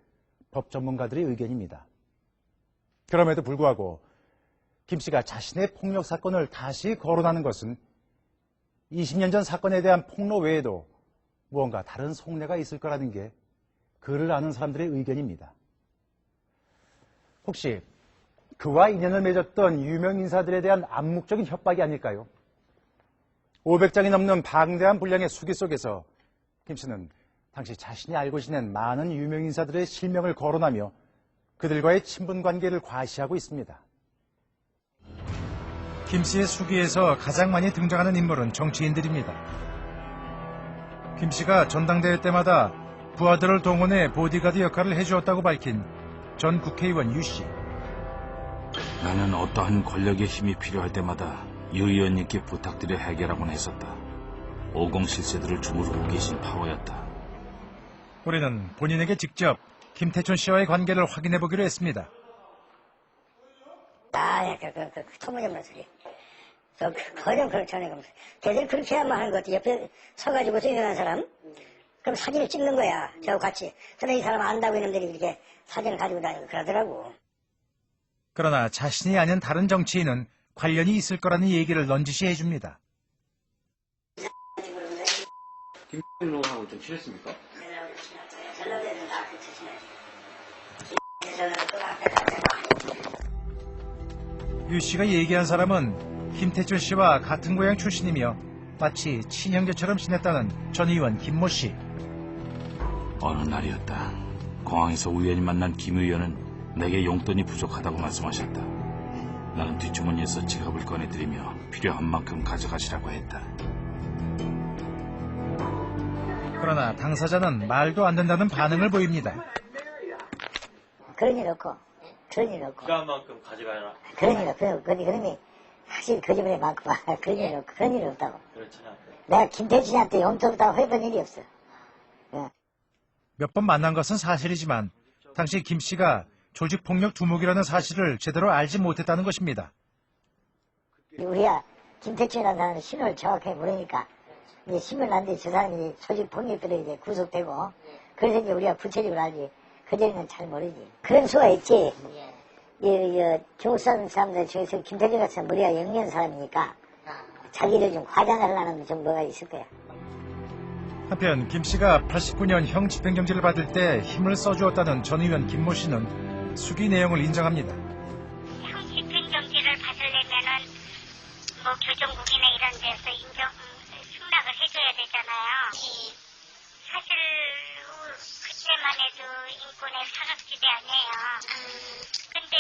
A: 법 전문가들의 의견입니다. 그럼에도 불구하고 김 씨가 자신의 폭력 사건을 다시 거론하는 것은 20년 전 사건에 대한 폭로 외에도 무언가 다른 속내가 있을 거라는 게 그를 아는 사람들의 의견입니다. 혹시 그와 인연을 맺었던 유명 인사들에 대한 암묵적인 협박이 아닐까요? 500장이 넘는 방대한 분량의 수기 속에서 김 씨는 당시 자신이 알고 지낸 많은 유명 인사들의 실명을 거론하며 그들과의 친분 관계를 과시하고 있습니다. 김 씨의 수기에서 가장 많이 등장하는 인물은 정치인들입니다. 김 씨가 전당대회 때마다 부하들을 동원해 보디가드 역할을 해주었다고 밝힌 전 국회의원 유 씨.
H: 나는 어떠한 권력의 힘이 필요할 때마다 유 의원님께 부탁드려 해결하곤 했었다. 50 실세들을 주무르고 계신 파워였다.
A: 우리는 본인에게 직접 김태춘 씨와의 관계를 확인해보기로 했습니다.
V: 터무니없는 소리. 거령 그렇지 않아요. 걔들 그렇게 해야만 하는 것 같아. 옆에 서가지고 생각한 사람? 그럼 사진을 찍는 거야. 저하고 같이. 그런데 이 사람 안다고 이놈들이 이렇게 사진을 가지고 다니고 그러더라고.
A: 그러나 자신이 아는 다른 정치인은 관련이 있을 거라는 얘기를 넌지시 해줍니다.
O: 김대중하고 좀 친했습니까?
A: 유 씨가 얘기한 사람은 김태춘 씨와 같은 고향 출신이며 마치 친형제처럼 지냈다는 전 의원 김모 씨.
H: 어느 날이었다. 공항에서 우연히 만난 김 의원은 내게 용돈이 부족하다고 말씀하셨다. 나는 뒷주머니에서 지갑을 꺼내드리며 필요한 만큼 가져가시라고 했다.
A: 그러나 당사자는 말도 안 된다는 반응을 보입니다.
V: 그런 일 없고, 그런 일 없고.
O: 필요한 만큼 가져가라.
V: 그런 일 없고, 그러니 확실히 거짓말이 많고, 그런 일 없고, 그런 일 없다고.
O: 그렇잖아.
V: 내가 김태진한테 용돈 없다고 해본 일이 없어.
A: 몇 번 만난 것은 사실이지만 당시 김 씨가 조직폭력 두목이라는 사실을 제대로 알지 못했다는 것입니다.
V: 우리가 김태춘이라는 사람의 신원을 정확하게 모르니까 이제 신문 났는데 저 사람이 조직폭력들에 이제 구속되고 그래서 이제 우리가 구체적으로 알지. 그전에는 잘 모르지. 그런 수가 있지. 중국산 사람들 중에서 김태준 같은 머리가 영리한 사람이니까 자기를 좀 과장하려는 좀 뭐가 있을 거야.
A: 한편 김 씨가 89년 형 집행정지를 받을 때 힘을 써주었다는 전 의원 김모 씨는 수기 내용을 인정합니다.
V: 형 집행정지를 받으려면은 뭐 교정국이나 이런 데서 승낙을 해줘야 되잖아요. 사실 그때만 해도 인권의 사각지대 아니에요. 근데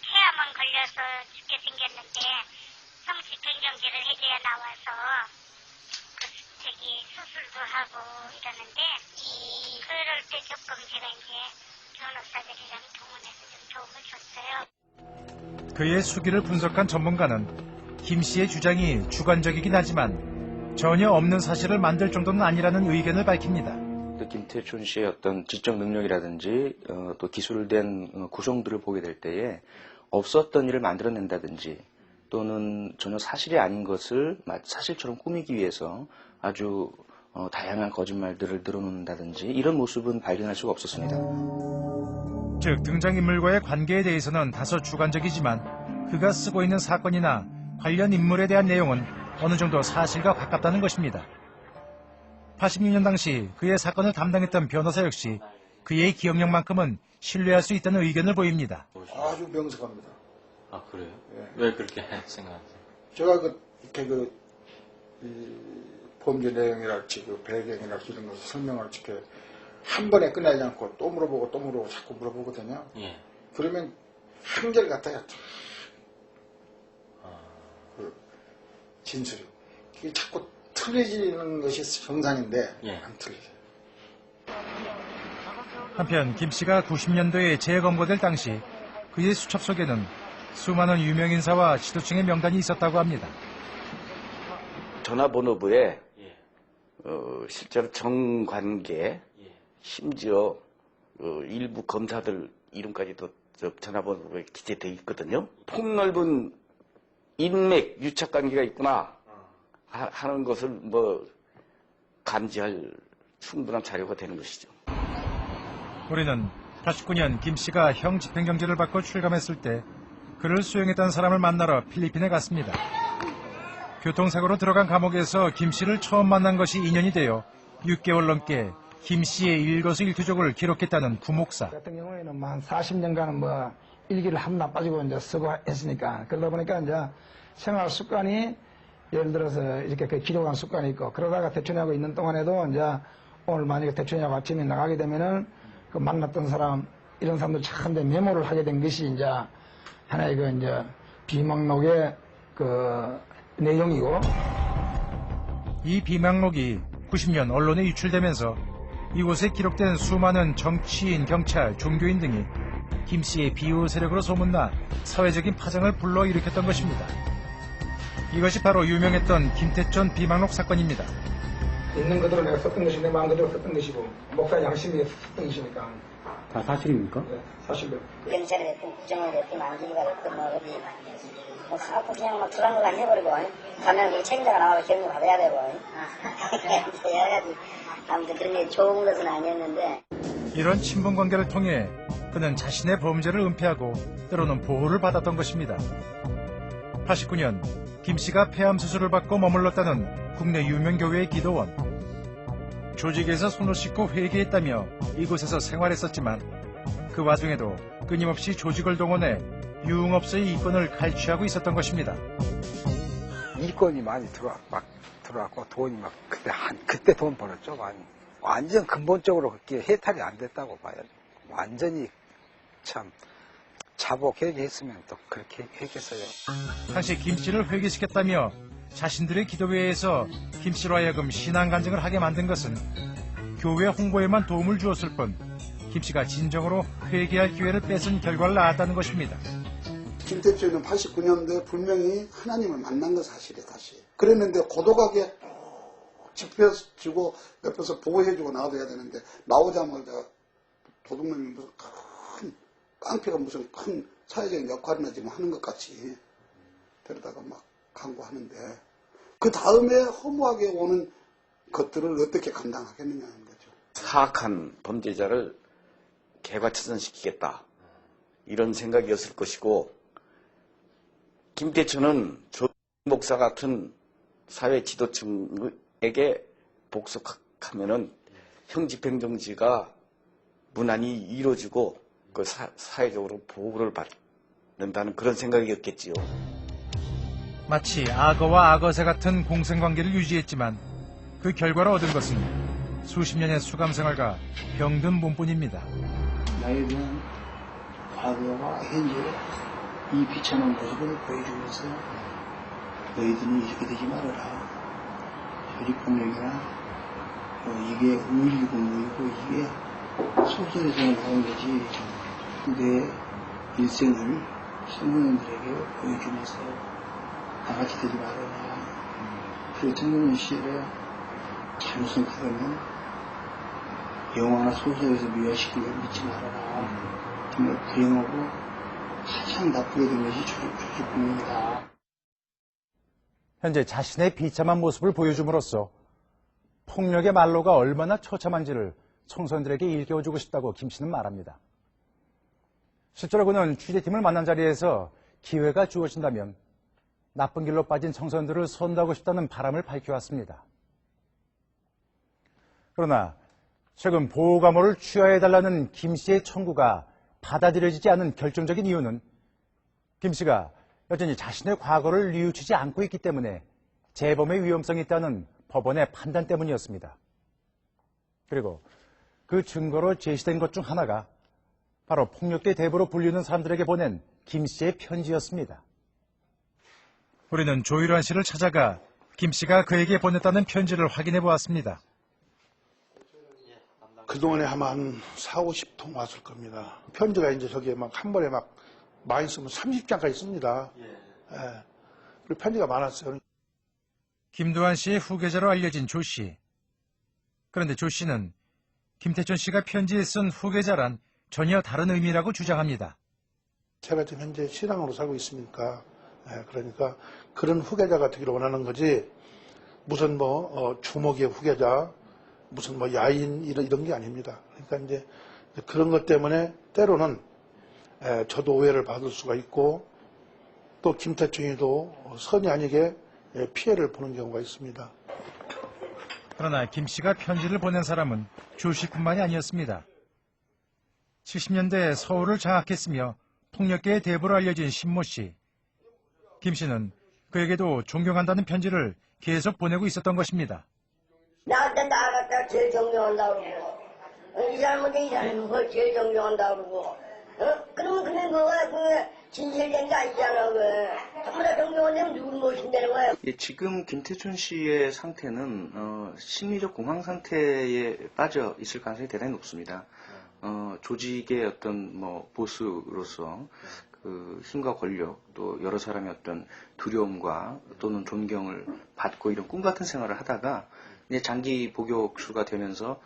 V: 폐암은 걸려서 죽게 생겼는데 형 집행정지를 해줘야 나와서 수술도 하고 이러는데 그럴 때 조금 제가 이제 변호사들이랑 동원해서 좀 도움을 줬어요.
A: 그의 수기를 분석한 전문가는 김 씨의 주장이 주관적이긴 하지만 전혀 없는 사실을 만들 정도는 아니라는 의견을 밝힙니다.
X: 김태춘 씨의 어떤 지적 능력이라든지 또 기술된 구성들을 보게 될 때에 없었던 일을 만들어낸다든지 또는 전혀 사실이 아닌 것을 사실처럼 꾸미기 위해서 아주 다양한 거짓말들을 늘어놓는다든지 이런 모습은 발견할 수가 없었습니다.
A: 즉 등장인물과의 관계에 대해서는 다소 주관적이지만 그가 쓰고 있는 사건이나 관련 인물에 대한 내용은 어느 정도 사실과 가깝다는 것입니다. 86년 당시 그의 사건을 담당했던 변호사 역시 그의 기억력만큼은 신뢰할 수 있다는 의견을 보입니다.
G: 아주 명석합니다.
O: 아 그래요?
G: 예.
O: 왜 그렇게 생각하세요?
G: 제가 이렇게 범죄 내용이랄지 배경이랄지 이런 것을 설명을 이렇게 한 번에 끝나지 않고 또 물어보고 자꾸 물어보거든요.
O: 예.
G: 그러면 한결같아요. 그 진술이. 이게 자꾸 틀려지는 것이 정상인데 안 틀려져요.
A: 한편 김 씨가 90년도에 재검거될 당시 그의 수첩 속에는 수많은 유명인사와 지도층의 명단이 있었다고 합니다.
U: 전화번호부에 실제로 정관계 심지어 일부 검사들 이름까지도 전화번호부에 기재되어 있거든요. 폭넓은 인맥 유착관계가 있구나 하는 것을 뭐 감지할 충분한 자료가 되는 것이죠.
A: 우리는 89년 김 씨가 형 집행정지를 받고 출감했을 때 그를 수용했던 사람을 만나러 필리핀에 갔습니다. 교통사고로 들어간 감옥에서 김 씨를 처음 만난 것이 인연이 되어 6개월 넘게 김 씨의 일거수일투족을 기록했다는 구목사.
I: 같은 경우에는 뭐 한 40년간은 뭐 일기를 한나 빠지고 이제 쓰고 했으니까 그러다 보니까 이제 생활 습관이 예를 들어서 이렇게 그 기록한 습관이 있고 그러다가 대천하고 있는 동안에도 이제 오늘 만약에 대천하고 아침에 나가게 되면은 그 만났던 사람 이런 사람들 참 메모를 하게 된 것이 이제 하나의 그 이제 비망록의 그 내용이고
A: 이 비망록이 90년 언론에 유출되면서 이곳에 기록된 수많은 정치인, 경찰, 종교인 등이 김 씨의 비호 세력으로 소문나 사회적인 파장을 불러일으켰던 것입니다. 이것이 바로 유명했던 김태천 비망록 사건입니다.
I: 있는 그대로 내가 썼던 것이 내 마음대로 썼던 것이고 목사 양심이 썼던 것이니까.
M: 다 사실입니까?
I: 네, 사실대로.
V: 경찰이 됐든 국정원이 됐든 만지기가 됐든 뭐 어디 뭐 사고 그냥 막 들어간 해버리고 가면 책임자가 나와서 경고 받아야 되고 여러 가지 아무튼 그런 게 좋은 것은 아니었는데
A: 이런 친분 관계를 통해 그는 자신의 범죄를 은폐하고 때로는 보호를 받았던 것입니다. 89년 김 씨가 폐암 수술을 받고 머물렀다는 국내 유명 교회의 기도원. 조직에서 손을 씻고 회개했다며 이곳에서 생활했었지만 그 와중에도 끊임없이 조직을 동원해 유흥업소의 이권을 갈취하고 있었던 것입니다.
R: 이권이 많이 들어왔고 돈이 막 그때 돈 벌었죠 많이. 완전 근본적으로 그게 해탈이 안 됐다고 봐야죠. 완전히 참 자복 회개했으면 또 그렇게 했겠어요.
A: 당시 김 씨를 회개시켰다며 자신들의 기도회에서 김 씨로 하여금 신앙 간증을 하게 만든 것은 교회 홍보에만 도움을 주었을 뿐 김 씨가 진정으로 회개할 기회를 뺏은 결과를 낳았다는 것입니다.
G: 김태천은 89년도에 분명히 하나님을 만난 건 사실이에요, 다시. 그랬는데 고독하게 지켜주고 옆에서 보호해주고 나와줘야 되는데 나오자마자 도둑놈이 무슨 큰 깡패가 무슨 큰 사회적인 역할이나 지금 하는 것 같이 데려다가 막 강구하는데 그 다음에 허무하게 오는 것들을 어떻게 감당하겠느냐는 거죠.
C: 사악한 범죄자를 개과천선시키겠다 이런 생각이었을 것이고 김태천은 조 목사 같은 사회 지도층에게 복속하면은 형집행정지가 무난히 이루어지고 그 사회적으로 보호를 받는다는 그런 생각이었겠지요.
A: 마치 악어와 악어새 같은 공생관계를 유지했지만 그 결과로 얻은 것은 수십 년의 수감생활과 병든 몸뿐입니다.
E: 나에 대한 과거와 현재의 이 비참한 모습을 보여주면서 너희들은 이렇게 되지 말아라. 조직폭력이나 이게 우일이고 무이고 이게 소설에서 나온 거지 내 일생을 청소년들에게 보여주면서 나같이 되지 말아라. 그 청소년 시절에 잘못은 그러면 영화나 소설에서 묘사시킨 걸 믿지 말아라. 정말 불행하고 가장 나쁘게 된 것이 조직폭력이다.
A: 현재 자신의 비참한 모습을 보여줌으로써 폭력의 말로가 얼마나 처참한지를 청소년들에게 일깨워주고 싶다고 김 씨는 말합니다. 실제로 그는 취재팀을 만난 자리에서 기회가 주어진다면 나쁜 길로 빠진 청소년들을 선도하고 싶다는 바람을 밝혀왔습니다. 그러나 최근 보호감호를 취하해달라는 김 씨의 청구가 받아들여지지 않은 결정적인 이유는 김 씨가 여전히 자신의 과거를 뉘우치지 않고 있기 때문에 재범의 위험성이 있다는 법원의 판단 때문이었습니다. 그리고 그 증거로 제시된 것 중 하나가 바로 폭력계 대부로 불리는 사람들에게 보낸 김 씨의 편지였습니다. 우리는 조일환 씨를 찾아가 김 씨가 그에게 보냈다는 편지를 확인해 보았습니다.
G: 그동안에 아마 한 4, 50통 왔을 겁니다. 편지가 이제 저기에 막 한 번에 막 많이 쓰면 30장까지 씁니다. 예. 그리고 편지가 많았어요.
A: 김두한 씨의 후계자로 알려진 조 씨. 그런데 조 씨는 김태천 씨가 편지에 쓴 후계자란 전혀 다른 의미라고 주장합니다.
G: 제가 지금 현재 신앙으로 살고 있으니까 그러니까 그런 후계자가 되기를 원하는 거지 무슨 주먹의 후계자 무슨 야인 이런 게 아닙니다. 그러니까 이제 그런 것 때문에 때로는 저도 오해를 받을 수가 있고 또 김태천이도 선이 아니게 피해를 보는 경우가 있습니다.
A: 그러나 김 씨가 편지를 보낸 사람은 조 씨뿐만이 아니었습니다. 70년대 서울을 장악했으며 폭력계의 대부로 알려진 신모 씨. 김 씨는 그에게도 존경한다는 편지를 계속 보내고 있었던 것입니다.
V: 나한테 나갔다 제일 존경한다 그러고 이 사람한테 이 사람은 뭘 제일 존경한다 그러고 그러면 그게 뭐가 진실된 게 아니잖아. 전부 다 존경한다면 누굴 모신다는 거야.
X: 예, 지금 김태천 씨의 상태는 심리적 공황 상태에 빠져 있을 가능성이 대단히 높습니다. 조직의 어떤 보스로서 그 힘과 권력 또 여러 사람의 어떤 두려움과 또는 존경을 받고 이런 꿈 같은 생활을 하다가 이제 장기 복역수가 되면서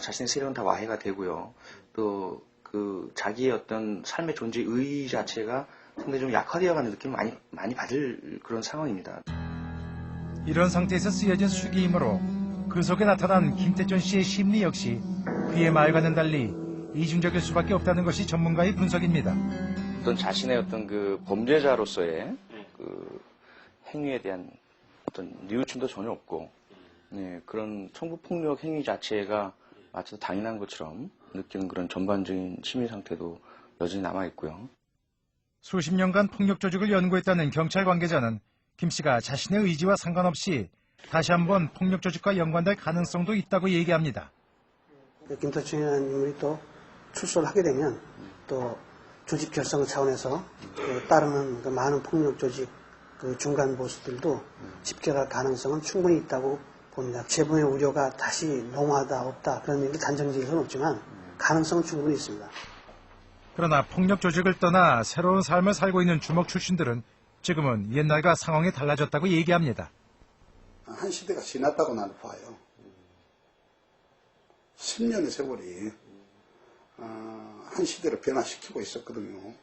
X: 자신의 세력은 다 와해가 되고요. 또 그 자기의 어떤 삶의 존재 의의 자체가 상당히 좀 약화되어가는 느낌을 많이 받을 그런 상황입니다.
A: 이런 상태에서 쓰여진 수기이므로 그 속에 나타난 김태천 씨의 심리 역시 그의 말과는 달리 이중적일 수밖에 없다는 것이 전문가의 분석입니다.
X: 어떤 자신의 어떤 그 범죄자로서의 그 행위에 대한 어떤 뉘우침도 전혀 없고, 네, 그런 청부폭력 행위 자체가 마치 당연한 것처럼 느끼는 그런 전반적인 심리 상태도 여전히 남아있고요.
A: 수십 년간 폭력 조직을 연구했다는 경찰 관계자는 김 씨가 자신의 의지와 상관없이 다시 한번 폭력 조직과 연관될 가능성도 있다고 얘기합니다.
D: 김태천이라는 인물이 또 출소를 하게 되면 또 조직 결성 차원에서 따르는 그 많은 폭력 조직 그 중간 보스들도 집결할 가능성은 충분히 있다고 봅니다. 재범의 우려가 다시 농후하다 없다 그런 얘기를 단정지을 수는 없지만 가능성은 충분히 있습니다.
A: 그러나 폭력 조직을 떠나 새로운 삶을 살고 있는 주먹 출신들은 지금은 옛날과 상황이 달라졌다고 얘기합니다.
G: 한 시대가 지났다고 나는 봐요. 10년의 세월이 한 시대를 변화시키고 있었거든요.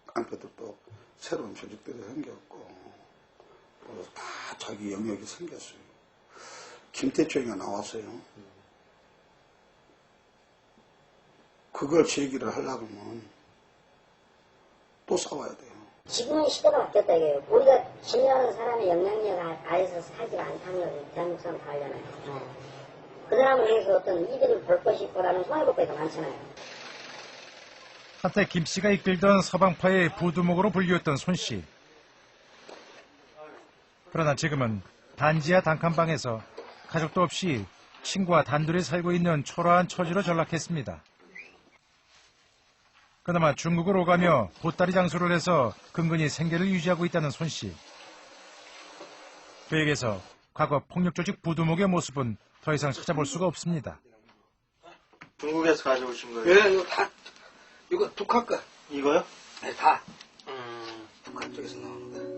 G: 깡패도 또 새로운 조직들이 생겼고 또 다 자기 영역이 생겼어요. 김태천이가 나왔어요. 그걸 제기를 하려면 또 싸워야 돼요.
V: 지금은 시대가 바뀌었다 이게요. 우리가 신이라는 사람의 영향력 아래서 살지 않다면 대한민국 사람 다 알잖아요. 그 사람을 위해서 어떤 이득을 볼 것이 있고라는 손해볼 것이 많잖아요.
A: 한때 김 씨가 이끌던 서방파의 부두목으로 불리웠던 손 씨. 그러나 지금은 단지와 단칸방에서 가족도 없이 친구와 단둘이 살고 있는 초라한 처지로 전락했습니다. 그나마 중국을 오가며 보따리 장수를 해서 근근히 생계를 유지하고 있다는 손 씨. 그에게서 과거 폭력조직 부두목의 모습은 더 이상 찾아볼 수가 없습니다.
O: 중국에서 가져오신 거예요?
S: 예, 이거 다, 이거 북한 거.
O: 이거요?
S: 네, 다. 북한 쪽에서 나오는 거.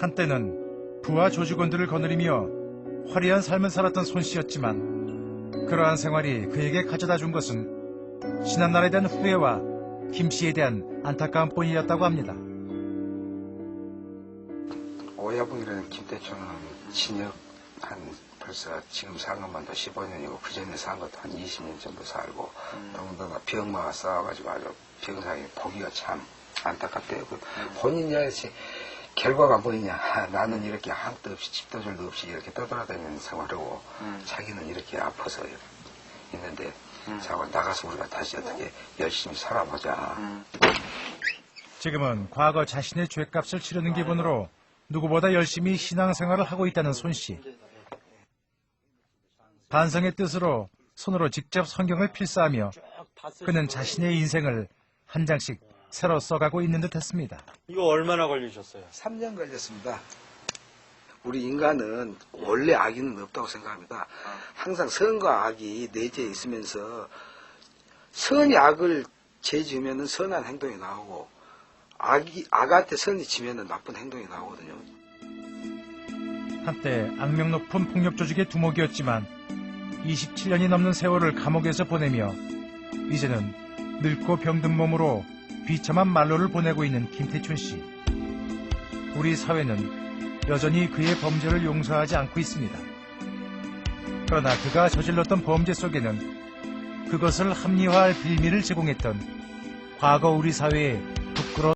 A: 한때는 부하 조직원들을 거느리며 화려한 삶을 살았던 손 씨였지만 그러한 생활이 그에게 가져다 준 것은 지난날에 대한 후회와 김 씨에 대한 안타까움 뿐이었다고 합니다.
S: 오야붕이라는 김태천은 진역 한 벌써 지금 산 것만도 15년이고 그 전에 산 것도 한 20년 정도 살고 더군다나 병마가 싸워가지고 아주 병상에 보기가 참 안타깝대요. 본인 이야기 결과가 뭐냐. 나는 이렇게 한도 없이 집도절도 없이 이렇게 떠돌아다니는 생활하고 자기는 이렇게 아파서 있는데 자고 나가서 우리가 다시 어떻게 열심히 살아보자.
A: 지금은 과거 자신의 죄값을 치르는 기분으로 누구보다 열심히 신앙생활을 하고 있다는 손 씨. 반성의 뜻으로 손으로 직접 성경을 필사하며 그는 자신의 인생을 한 장씩 새로 써가고 있는 듯 했습니다.
O: 이거 얼마나 걸리셨어요?
S: 3년 걸렸습니다. 우리 인간은 원래 악의는 없다고 생각합니다. 항상 선과 악이 내재해 있으면서 선이 악을 죄지으면 선한 행동이 나오고 악한테 선이 지면 나쁜 행동이 나오거든요.
A: 한때 악명 높은 폭력조직의 두목이었지만 27년이 넘는 세월을 감옥에서 보내며 이제는 늙고 병든 몸으로 비참한 말로를 보내고 있는 김태천 씨. 우리 사회는 여전히 그의 범죄를 용서하지 않고 있습니다. 그러나 그가 저질렀던 범죄 속에는 그것을 합리화할 빌미를 제공했던 과거 우리 사회의 부끄러운